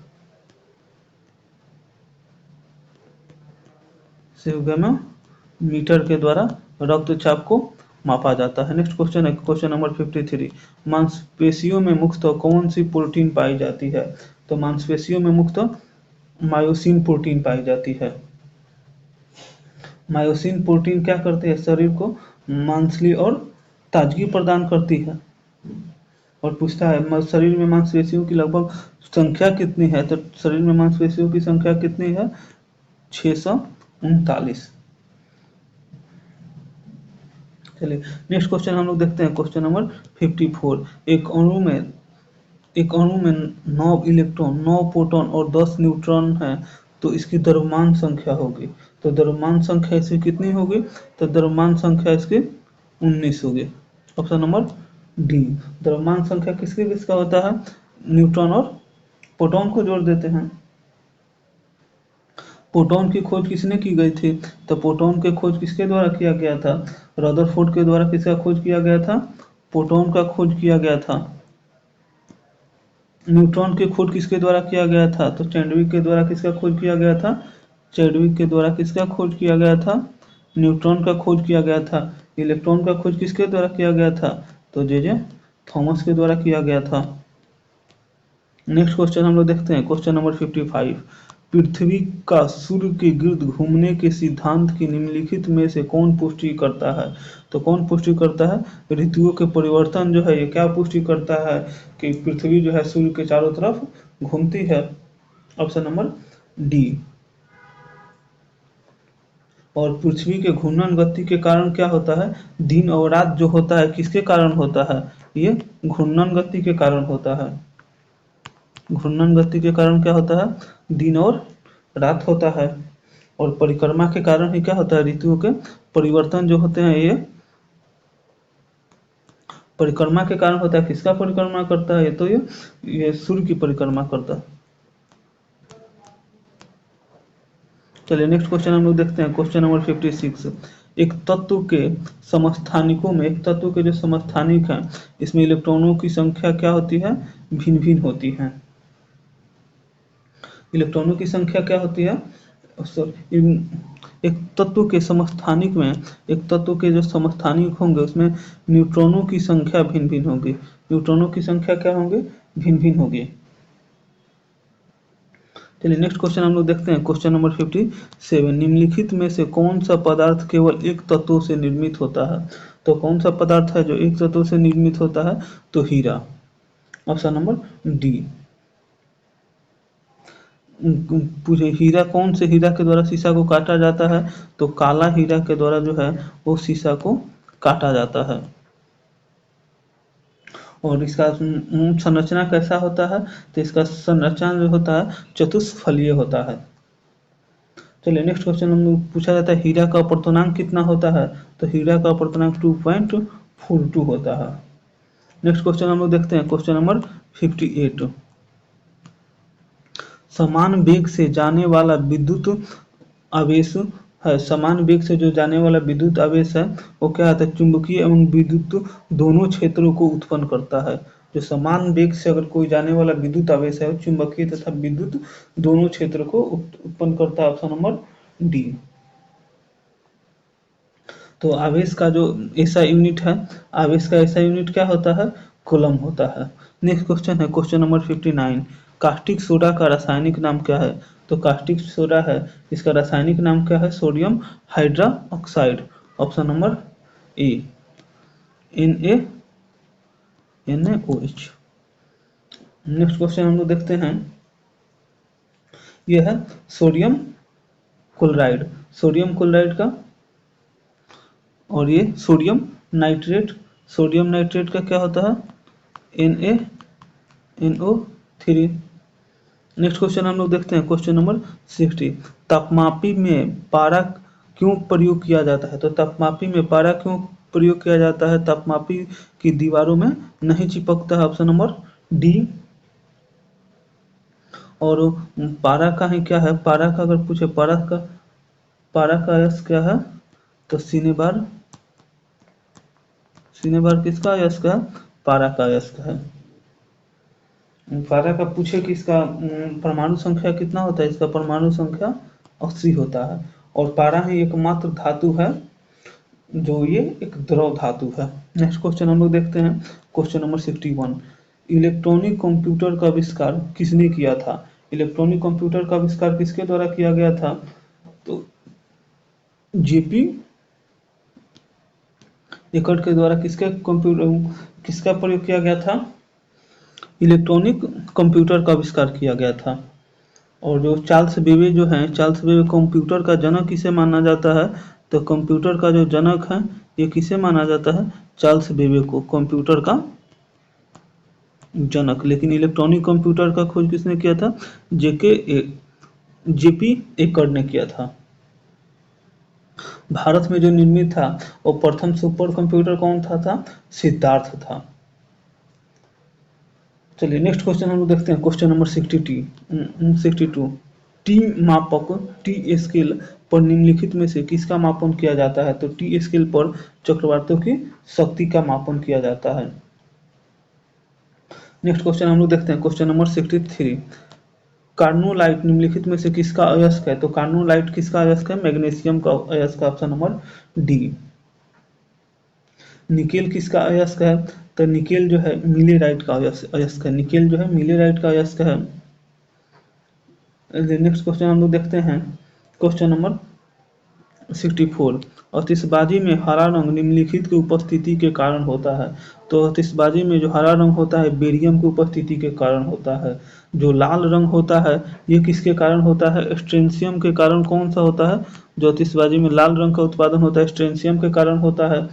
S1: स्फिग्नोमीटर के द्वारा रक्तचाप को मापा जाता है। नेक्स्ट क्वेश्चन है, क्वेश्चन नंबर 53। मांसपेशियों में मुख्यतः कौन सी प्रोटीन पाई जाती है? तो मांसपेशियों में मुख्यतः मायोसिन प्रोटीन पाई जाती है। मायोसिन प्रोटीन क्या करती है? शरीर को मांसली और ताजगी प्रदान करती है। और पूछता है शरीर में मांसपेशियों की लगभग संख्या कितनी है? तो शरीर में मांसपेशियों की संख्या कितनी है? 639। चलिए नेक्स्ट क्वेश्चन हम लोग देखते हैं, क्वेश्चन नंबर 54। एक अणु में 9 इलेक्ट्रॉन, 9 प्रोटॉन और 10 न्यूट्रॉन है, तो इसकी द्रव्यमान संख्या होगी। तो द्रव्यमान संख्या इसकी कितनी होगी? तो द्रव्यमान संख्या इसकी 19 होगी, ऑप्शन नंबर डी। द्रव्यमान संख्या किसके किसका होता है? न्यूट्रॉन और प्रोटॉन को जोड़ देते हैं। प्रोटॉन की खोज किसने की गई थी? तो प्रोटॉन की खोज किसके द्वारा किया गया था? रदरफोर्ड के द्वारा किसका खोज किया गया था? प्रोटॉन का खोज किया गया था। न्यूट्रॉन की खोज किसके द्वारा किया गया था? तो चैडविक के द्वारा किसका खोज किया गया था? चैडविक के द्वारा किसका खोज किया गया था? न्यूट्रॉन का खोज किया गया था। इलेक्ट्रॉन का खोज किसके द्वारा किया गया था? तो जे थॉमस के द्वारा किया गया था। नेक्स्ट क्वेश्चन हम लोग देखते हैं, क्वेश्चन नंबर 55। पृथ्वी का सूर्य के गिर्द घूमने के सिद्धांत की निम्नलिखित में से कौन पुष्टि करता है? तो कौन पुष्टि करता है? ऋतुओं के परिवर्तन जो है ये क्या पुष्टि करता है कि पृथ्वी जो है सूर्य के चारों तरफ घूमती है। Option number D. और पृथ्वी के घूर्णन गति के कारण क्या होता है? दिन और रात जो होता है किसके कारण होता है? ये घूर्णन गति के कारण होता है। घूर्णन गति के कारण क्या होता है? दिन और रात होता है। और परिक्रमा के कारण ही क्या होता है? ऋतुओं के परिवर्तन जो होते हैं ये परिक्रमा के कारण होता है। किसका परिक्रमा करता है? ये तो ये सूर्य की परिक्रमा करता है। चलिए नेक्स्ट क्वेश्चन हम लोग देखते हैं। Question number 56। एक तत्व के समस्थानिकों में, एक तत्व के जो समस्थानिक हैं इसमें इलेक्ट्रॉनों की संख्या क्या होती है? भिन्न भिन्न होती है। इलेक्ट्रॉनों की संख्या क्या होती है? एक तत्व के समस्थानिक में, एक तत्व के जो समस्थानिक होंगे उसमें न्यूट्रॉनों की संख्या भिन्न भिन्न होगी। न्यूट्रॉनों की संख्या क्या होंगे? भिन्न भिन्न होगी। चलिए नेक्स्ट क्वेश्चन हम लोग देखते हैं। Question number 57। निम्नलिखित में से कौन सा पदार्थ केवल एक तत्व से निर्मित होता है? तो कौन सा पदार्थ है जो एक तत्व से निर्मित होता है? तो हीरा। Option number D. पूछे हीरा कौन से हीरा के द्वारा शीशा को काटा जाता है? तो काला हीरा के द्वारा जो है वो शीशा को काटा जाता है। और इसका संरचना कैसा होता है? तो इसका संरचना जो होता है चतुष्फलीय होता है। चलिए नेक्स्ट क्वेश्चन हम लोग पूछा जाता है हीरा का अपवर्तनांक कितना होता है? तो हीरा का अपवर्तनांक 2.42 होता है। नेक्स्ट क्वेश्चन हम लोग देखते हैं। Question number 58। समान वेग से जाने वाला विद्युत आवेश है। समान वेग से जो जाने वाला विद्युत आवेश है वो क्या होता है? चुंबकीय एवं विद्युत दोनों क्षेत्रों को उत्पन्न करता है। जो समान वेग से अगर कोई जाने वाला विद्युत आवेश है वो चुंबकीय तथा विद्युत दोनों क्षेत्र को उत्पन्न करता है। Option number D. तो आवेश का जो ऐसा यूनिट है, आवेश का ऐसा यूनिट क्या होता है? कूलम होता है। नेक्स्ट क्वेश्चन है क्वेश्चन नंबर 59। कास्टिक सोडा का रासायनिक नाम क्या है? तो कास्टिक सोडा है इसका रासायनिक नाम क्या है? Sodium hydra oxide. Option number A, NaNaOH। Next question हम लोग देखते हैं। यह है सोडियम क्लोराइड। सोडियम क्लोराइड का, और ये सोडियम नाइट्रेट, सोडियम नाइट्रेट का क्या होता है? NaNO3। नेक्स्ट क्वेश्चन हम लोग देखते हैं। Question number 60। तापमापी में पारा क्यों प्रयोग किया जाता है? तो तापमापी में पारा क्यों प्रयोग किया जाता है? तापमापी की दीवारों में नहीं चिपकता है। Option number D. और पारा का ही क्या है? पारा का अगर पूछे पारा का यश क्या है? तो सिनेबार। सिनेबार किसका अयस्क का है? पारा का अयस्क है। पारा का पूछे कि इसका परमाणु संख्या कितना होता है? इसका परमाणु संख्या 80 होता है। और पारा ही एकमात्र धातु है जो ये एक द्रव धातु है। नेक्स्ट क्वेश्चन हम लोग देखते हैं। Question number 61। इलेक्ट्रॉनिक कंप्यूटर का आविष्कार किसने किया था? इलेक्ट्रॉनिक कंप्यूटर का आविष्कार किसके द्वारा किया गया था? तो जेपी एकर्ट के द्वारा किसका प्रयोग किया गया था? इलेक्ट्रॉनिक कंप्यूटर का आविष्कार किया गया था। और जो चार्ल्स बेबे जो हैं, चार्ल्स बेबे कंप्यूटर का जनक किसे माना जाता है? तो कंप्यूटर का जो जनक है ये किसे माना जाता है? चार्ल्स बेबे को कंप्यूटर का जनक। लेकिन इलेक्ट्रॉनिक कंप्यूटर का खोज किसने किया था? जेपी एकर्ट ने किया था। भारत में जो निर्मित था वो प्रथम सुपर कंप्यूटर कौन था? सिद्धार्थ था। चलिए नेक्स्ट क्वेश्चन हम लोग देखते हैं। Question number 62। टी मापक, टी स्केल पर निम्नलिखित में से किसका मापन किया जाता है? तो टी स्केल पर चक्रवातों की शक्ति का मापन किया जाता है। नेक्स्ट क्वेश्चन हम लोग देखते हैं। Question number 63। कार्नोलाइट निम्नलिखित में से किसका अयस्क है? तो कार्नोलाइट किसका अयस्क है? मैग्नीशियम का अयस्क। Option number D. निकेल किसका अयस्क है? तो निकेल जो है मिलेराइट का अयस्क है। निकेल जो है मिलेराइट का अयस्क है। नेक्स्ट क्वेश्चन हम लोग देखते हैं, क्वेश्चन नंबर 64। आतिशबाजी में हरा रंग निम्नलिखित की उपस्थिति के कारण होता है। तो आतिशबाजी में जो हरा रंग होता है बेरियम की उपस्थिति के कारण होता है। जो लाल रंग होता है ये किसके कारण होता है, स्ट्रेंशियम के कारण। कौन सा होता है जो आतिशबाजी में लाल रंग का उत्पादन होता है, स्ट्रेंशियम के कारण होता है।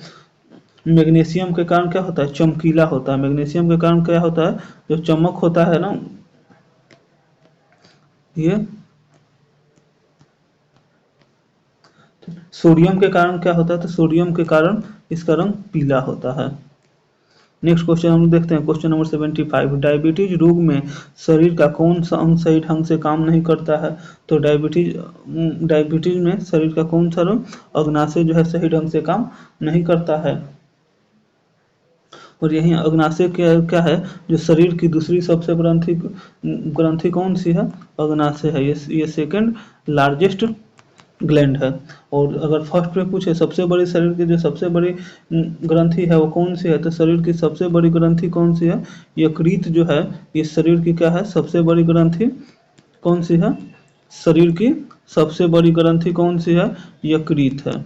S1: मैग्नीशियम के कारण क्या होता है, चमकीला होता है। मैग्नीशियम के कारण क्या होता है, जो चमक होता है ना, ये सोडियम के कारण क्या होता है, तो सोडियम के कारण इसका रंग पीला होता है। नेक्स्ट क्वेश्चन हम देखते हैं, क्वेश्चन नंबर 75। डायबिटीज रोग में शरीर का कौन सा अंग सही ढंग से काम नहीं करता है। तो डायबिटीज में शरीर का कौन सा अंग, अग्नाशय जो है सही ढंग से काम नहीं करता है। और यही अग्नाशय क्या क्या है, जो शरीर की दूसरी सबसे ग्रंथि ग्रंथि कौन सी है, अग्नाशय है। ये सेकंड लार्जेस्ट ग्लैंड है। और अगर फर्स्ट पे पूछे सबसे बड़ी शरीर की जो सबसे बड़ी ग्रंथि है वो कौन सी है, तो शरीर की सबसे बड़ी ग्रंथि कौन सी है, यकृत जो है ये शरीर की क्या है, सबसे बड़ी ग्रंथि कौन सी है, शरीर की सबसे बड़ी ग्रंथि कौन सी है, यकृत है।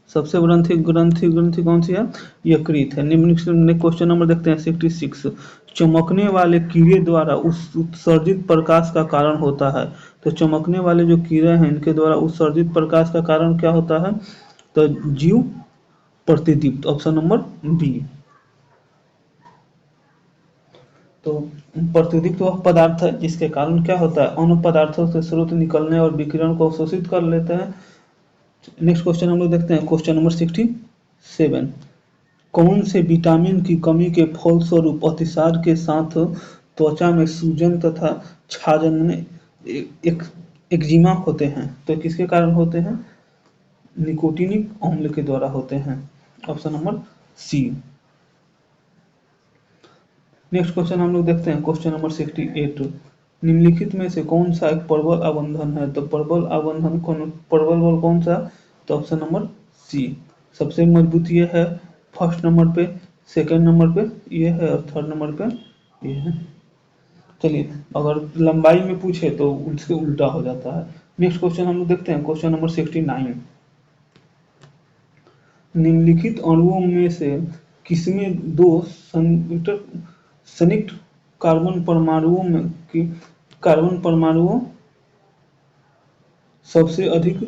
S1: सबसे ग्रंथि ग्रंथि ग्रंथि कौन सी है, यकृत है। निम्न क्वेश्चन नंबर देखते हैं 66। चमकने वाले कीड़े द्वारा उत्सर्जित प्रकाश का कारण होता है। तो चमकने वाले जो कीड़े हैं इनके द्वारा उत्सर्जित प्रकाश का कारण क्या होता है, तो जीव प्रतिदीप्त, ऑप्शन नंबर बी। तो प्रतिदीप्त वह पदार्थ है जिसके कारण क्या होता है, अन्य पदार्थों से स्रोत निकलने और विकिरण को अवशोषित कर लेते हैं। नेक्स्ट क्वेश्चन हम लोग देखते हैं, क्वेश्चन नंबर 67। कौन से विटामिन की कमी के फलस्वरूप अतिसार के साथ त्वचा में सूजन तथा छाजन एक एक्जिमा होते हैं। तो किसके कारण होते हैं, निकोटिनिक अम्ल के द्वारा होते हैं, option number C. Next question हम लोग देखते हैं, क्वेश्चन नंबर 68। निम्नलिखित में से कौन सा एक प्रबल आबंधन है। तो प्रबल आबंधन प्रबल बल कौन सा, तो ऑप्शन नंबर सी। सबसे मजबूत ये है फर्स्ट नंबर पे, सेकंड नंबर पे ये है और थर्ड नंबर पे ये है। चलिए अगर लंबाई में पूछे तो उसके उल्टा हो जाता है। नेक्स्ट क्वेश्चन हम लोग देखते हैं, क्वेश्चन नंबर 69। निम्नलिखित अणुओं में से किसमें दो संयुक्त कार्बन परमाणुओं में की कार्बन परमाणुओं सबसे अधिक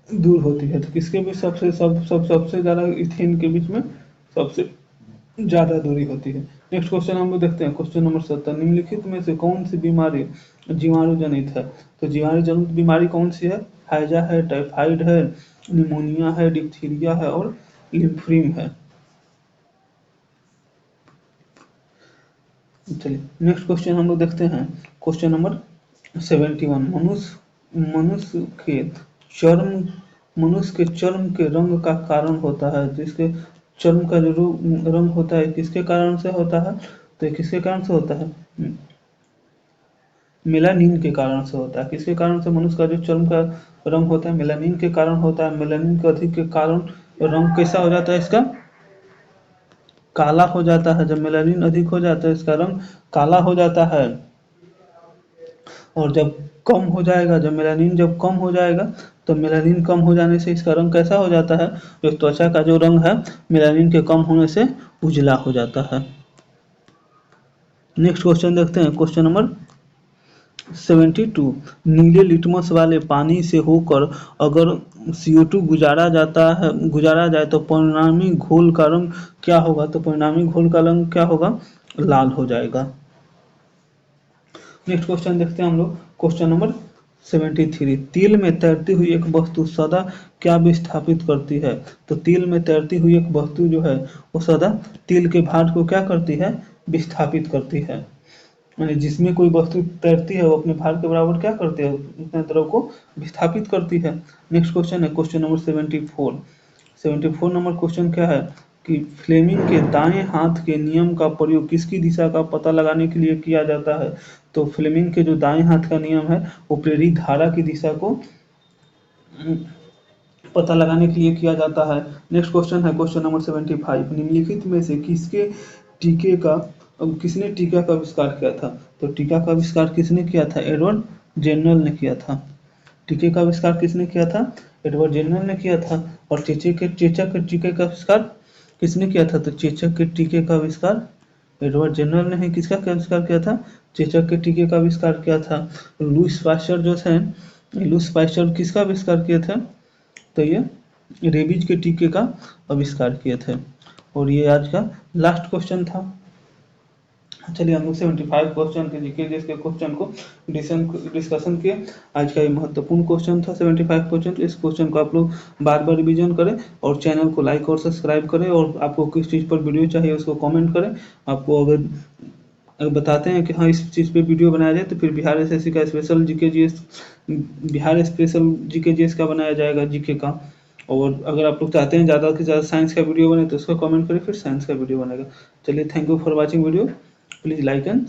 S1: दूर होती है। तो किसके बीच सबसे ज्यादा, इथेन के बीच में सबसे ज्यादा दूरी होती है। नेक्स्ट क्वेश्चन हम लोग देखते हैं, क्वेश्चन नंबर 70। निम्नलिखित में से कौन सी बीमारी जीवाणु जनित है। तो जीवाणु जनित बीमारी कौन सी है, हैजा है, टाइफाइड है, निमोनिया है, डिप्थीरिया है और लिम्फीम है। चलिए नेक्स्ट क्वेश्चन हम लोग देखते हैं, क्वेश्चन नंबर 71। चर्म मनुष्य के चर्म के रंग का कारण होता है। जिसके चर्म का जो रंग होता है किसके कारण से होता है, तो किसके कारण से होता है, मेलानिन के कारण से होता है। किसके कारण से मनुष्य का जो चर्म का रंग होता है, मेलानिन के कारण होता है। मेलानिन के अधिक के कारण रंग कैसा हो जाता है, इसका काला हो जाता है। जब मेलानिन अधिक हो जाता है इसका रंग काला हो जाता है। और जब कम हो जाएगा, जब मेलानिन जब कम हो जाएगा, तो मेलानिन कम हो जाने से इसका रंग कैसा हो जाता है, जो त्वचा का जो रंग है मेलानिन के कम होने से उजला हो जाता है। नेक्स्ट क्वेश्चन देखते हैं, क्वेश्चन नंबर 72। नीले लिटमस वाले पानी से होकर अगर CO2 गुजारा जाए तो परिणामी घोल का रंग क्या होगा। तो परिणामी घोल का रंग क्या होगा, लाल हो जाएगा। नेक्स्ट क्वेश्चन देखते हैं हम लोग, क्वेश्चन नंबर 73। तिल में तैरती हुई एक वस्तु सदा क्या विस्थापित करती है। तो तिल में तैरती हुई एक वस्तु जो है वो सदा तिल के भार को क्या करती है, विस्थापित करती है। यानी जिसमें कोई वस्तु तैरती है वो अपने भार के बराबर क्या करती है, उतने द्रव को विस्थापित करती है। नेक्स्ट क्वेश्चन है क्वेश्चन नंबर 74। 74 नंबर क्वेश्चन क्या है कि फ्लेमिंग के दाएं हाथ के नियम का प्रयोग किसकी दिशा का पता लगाने के लिए किया जाता है। तो फ्लेमिंग के जो दाएं हाथ का नियम है वो प्रेरित धारा की दिशा को पता लगाने के लिए किया जाता है। नेक्स्ट क्वेश्चन है क्वेश्चन नंबर 75। निम्नलिखित में से किसने टीके का आविष्कार किया था। तो टीका का आविष्कार किसने किया था? एडवर्ड जेनरल ने किया था। टीके का आविष्कार किसने किया था? एडवर्ड जेनरल ने किया था। और चेचक के टीके का आविष्कार किसने किया था? तो चेचक के टीके का आविष्कार एडवर्ड जेनरल ने किसका आविष्कार किया था? चेचक के टीके का आविष्कार किया था। लुईस पास्चर जो है, लुईस पास्चर किसका आविष्कार किए थे? तो ये रेबीज के टीके का आविष्कार किए थे। और ये आज का लास्ट क्वेश्चन था। चलिए हम लोग 75 क्वेश्चन के जीके के क्वेश्चन को डिस्कशन किए। आज का ये महत्वपूर्ण क्वेश्चन था 75 क्वेश्चन। इस क्वेश्चन को आप लोग बार बार रिवीजन करें और चैनल को लाइक और सब्सक्राइब करें। और आपको किस चीज़ पर वीडियो चाहिए उसको कमेंट करें। आपको अगर बताते हैं कि हाँ इस चीज़ पे वीडियो बनाया जाए तो फिर बिहार एसएससी का special GK GS, Bihar special GK GS का बनाया जाएगा, जीके का। और अगर आप लोग चाहते हैं ज़्यादा से ज़्यादा साइंस का वीडियो बने तो उसको कमेंट करें, फिर साइंस का वीडियो बनेगा। चलिए, thank you for watching video. Please like and